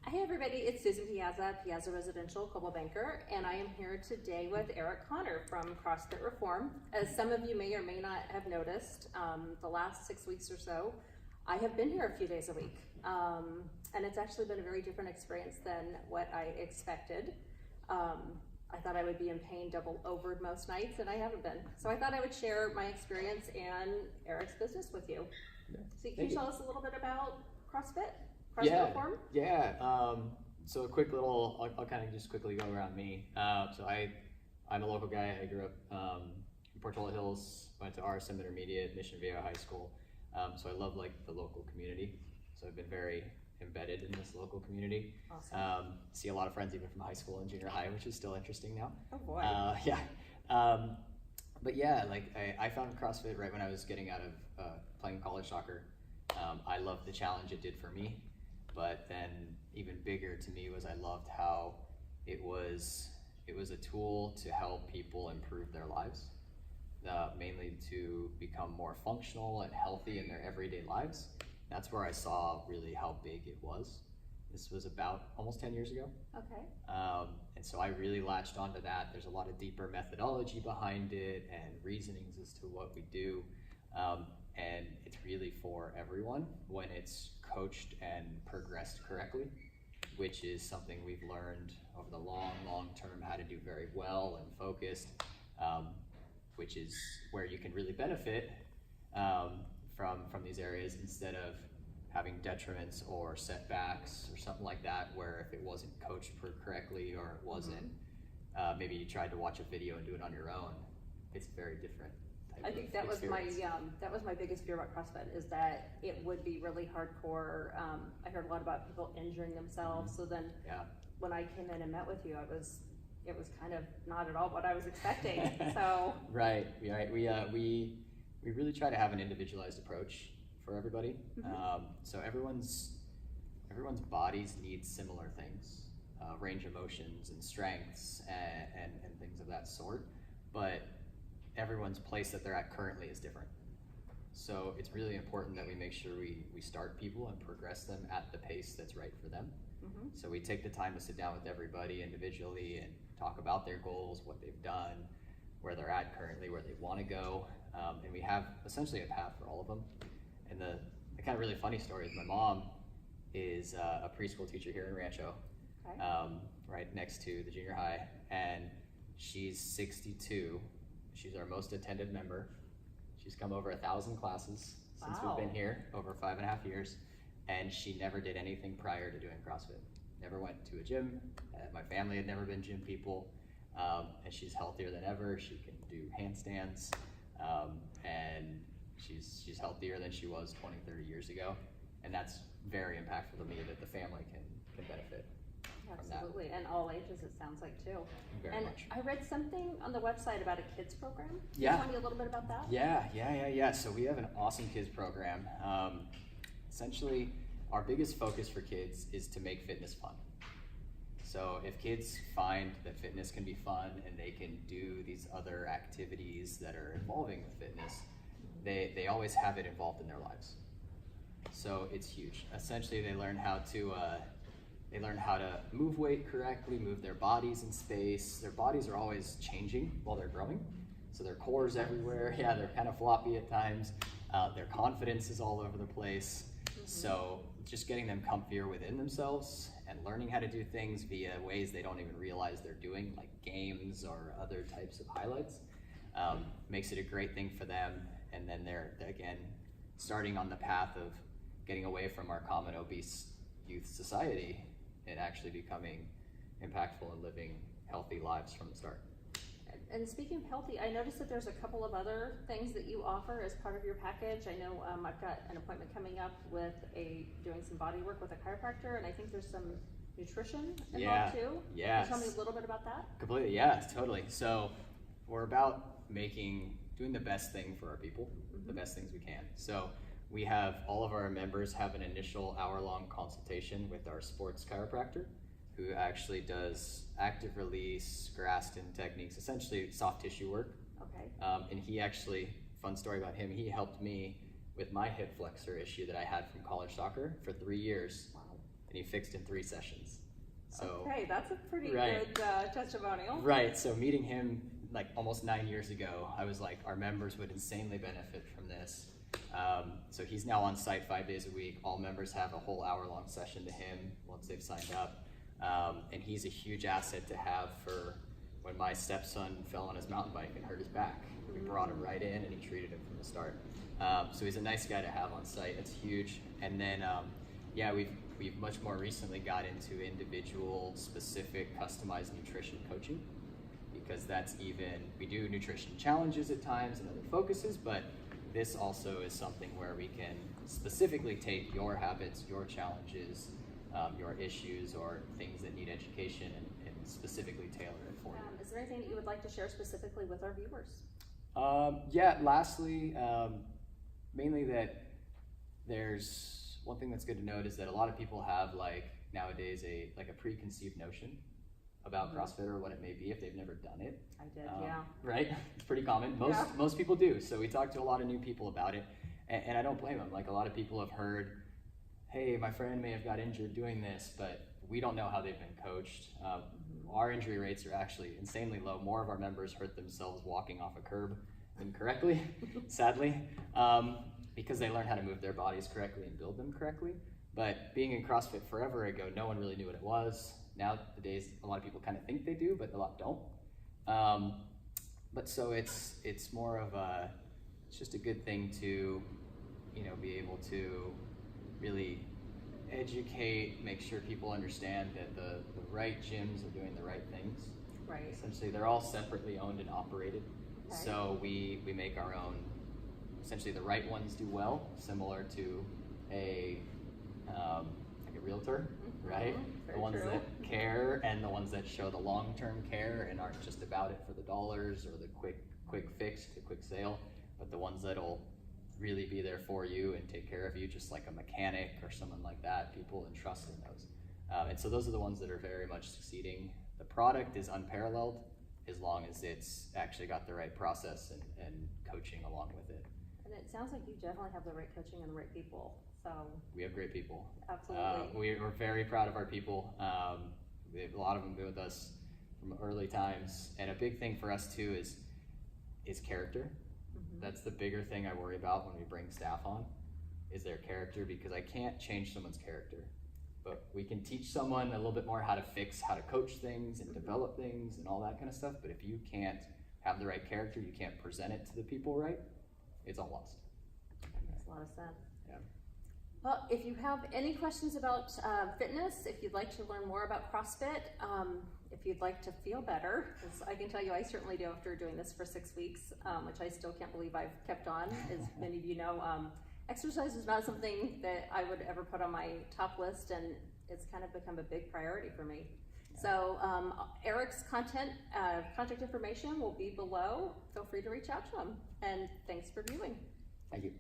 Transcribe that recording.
Hi everybody, it's Susan Piazza Residential Global Banker, and I am here today with Eric Connor from Crossfit Reform. As some of you may or may not have noticed, the last 6 weeks or so, I have been here a few days a week, and it's actually been a very different experience than what I expected. I thought I would be in pain double over most nights, and I haven't been. So I thought I would share my experience and Eric's business with you. Yeah. So can you tell us a little bit about CrossFit Reform? So a quick little, I'll kind of just quickly go around me. I'm a local guy. I grew up in Portola Hills, went to RSM Intermediate, Mission Viejo High School. So I love like the local community. So I've been very embedded in this local community. Awesome. See a lot of friends even from high school and junior high, which is still interesting now. Oh boy. I found CrossFit right when I was getting out of playing college soccer. I loved the challenge it did for me, but then even bigger to me was I loved how it was a tool to help people improve their lives, mainly to become more functional and healthy in their everyday lives. That's where I saw really how big it was. This was about almost 10 years ago. Okay. And so I really latched onto that. There's a lot of deeper methodology behind it and reasonings as to what we do. And it's really for everyone when it's coached and progressed correctly, which is something we've learned over the long term how to do very well and focused, which is where you can really benefit from these areas instead of having detriments or setbacks or something like that, where if it wasn't coached correctly or it wasn't, maybe you tried to watch a video and do it on your own, it's very different. I think that was my biggest fear about CrossFit, is that it would be really hardcore. I heard a lot about people injuring themselves. So then when I came in and met with you, it was kind of not at all what I was expecting. So Right. We really try to have an individualized approach for everybody. So everyone's bodies need similar things, range of motions and strengths and things of that sort, but everyone's place that they're at currently is different. So it's really important that we make sure we start people and progress them at the pace that's right for them. So we take the time to sit down with everybody individually and talk about their goals, what they've done, where they're at currently, where they want to go, and we have essentially a path for all of them. And the kind of really funny story is my mom is a preschool teacher here in Rancho, right next to the junior high, and she's 62. She's our most attended member. She's come over 1,000 classes since we've been here, over 5.5 years, and she never did anything prior to doing CrossFit. Never went to a gym. My family had never been gym people, and she's healthier than ever. She can do handstands, and she's healthier than she was 20, 30 years ago, and that's very impactful to me that the family can benefit. Absolutely, and all ages it sounds like too. Very much. I read something on the website about a kids program. Can you tell me a little bit about that? Yeah. So we have an awesome kids program. Essentially, our biggest focus for kids is to make fitness fun. So if kids find that fitness can be fun and they can do these other activities that are involving with fitness, they always have it involved in their lives. So it's huge. Essentially, they learn how to move weight correctly, move their bodies in space. Their bodies are always changing while they're growing. So their core's everywhere. Yeah, they're kind of floppy at times. Their confidence is all over the place. So just getting them comfier within themselves and learning how to do things via ways they don't even realize they're doing, like games or other types of highlights, makes it a great thing for them. And then they're, again, starting on the path of getting away from our common obese youth society and actually becoming impactful and living healthy lives from the start. And speaking of healthy, I noticed that there's a couple of other things that you offer as part of your package. I know I've got an appointment coming up with doing some body work with a chiropractor, and I think there's some nutrition involved too. Yes. Can you tell me a little bit about that? Completely, yeah, totally. So we're about doing the best thing for our people, the best things we can. So we have all of our members have an initial hour-long consultation with our sports chiropractor, who actually does active release, Graston techniques, essentially soft tissue work. Okay. And he actually, fun story about him, he helped me with my hip flexor issue that I had from college soccer for 3 years. Wow. and he fixed in 3 sessions. So okay, that's a pretty right. good testimonial. Right, so meeting him like almost 9 years ago, I was like, our members would insanely benefit from this. So he's now on site 5 days a week. All members have a whole hour-long session to him once they've signed up. And he's a huge asset to have for when my stepson fell on his mountain bike and hurt his back. We brought him right in and he treated him from the start. So he's a nice guy to have on site. It's huge. And then, yeah, we've much more recently got into individual, specific, customized nutrition coaching, because we do nutrition challenges at times and other focuses, but this also is something where we can specifically take your habits, your challenges, your issues, or things that need education and specifically tailor it for you. Is there anything that you would like to share specifically with our viewers? Yeah, lastly, mainly that there's one thing that's good to note is that a lot of people have nowadays a preconceived notion about CrossFit or what it may be if they've never done it. I did, yeah. Right? It's pretty common. Most people do. So we talk to a lot of new people about it, and I don't blame them. Like, a lot of people have heard, hey, my friend may have got injured doing this, but we don't know how they've been coached. Our injury rates are actually insanely low. More of our members hurt themselves walking off a curb incorrectly, sadly, because they learned how to move their bodies correctly and build them correctly. But being in CrossFit forever ago, no one really knew what it was. Nowadays, a lot of people kind of think they do, but a lot don't. But so it's more of it's just a good thing to, be able to really educate, make sure people understand that the right gyms are doing the right things. Right. Essentially, they're all separately owned and operated. Okay. So we make our own, essentially the right ones do well, similar to a realtor, right? Very the ones true. that care and the ones that show the long-term care and aren't just about it for the dollars or the quick fix, the quick sale, but the ones that'll really be there for you and take care of you, just like a mechanic or someone like that. People entrust in those. And so those are the ones that are very much succeeding. The product is unparalleled as long as it's actually got the right process and coaching along with it. And it sounds like you definitely have the right coaching and the right people. So we have great people. Absolutely. We're very proud of our people. We have a lot of them been with us from early times. And a big thing for us too is character. That's the bigger thing I worry about when we bring staff on, is their character, because I can't change someone's character. But we can teach someone a little bit more how to coach things and develop things and all that kind of stuff. But if you can't have the right character, you can't present it to the people right, it's all lost. Makes a lot of sense. Yeah. Well, if you have any questions about fitness, if you'd like to learn more about CrossFit, if you'd like to feel better, because I can tell you I certainly do after doing this for 6 weeks, which I still can't believe I've kept on. As many of you know, exercise is not something that I would ever put on my top list, and it's kind of become a big priority for me. Yeah. So Eric's contact information will be below. Feel free to reach out to him, and thanks for viewing. Thank you.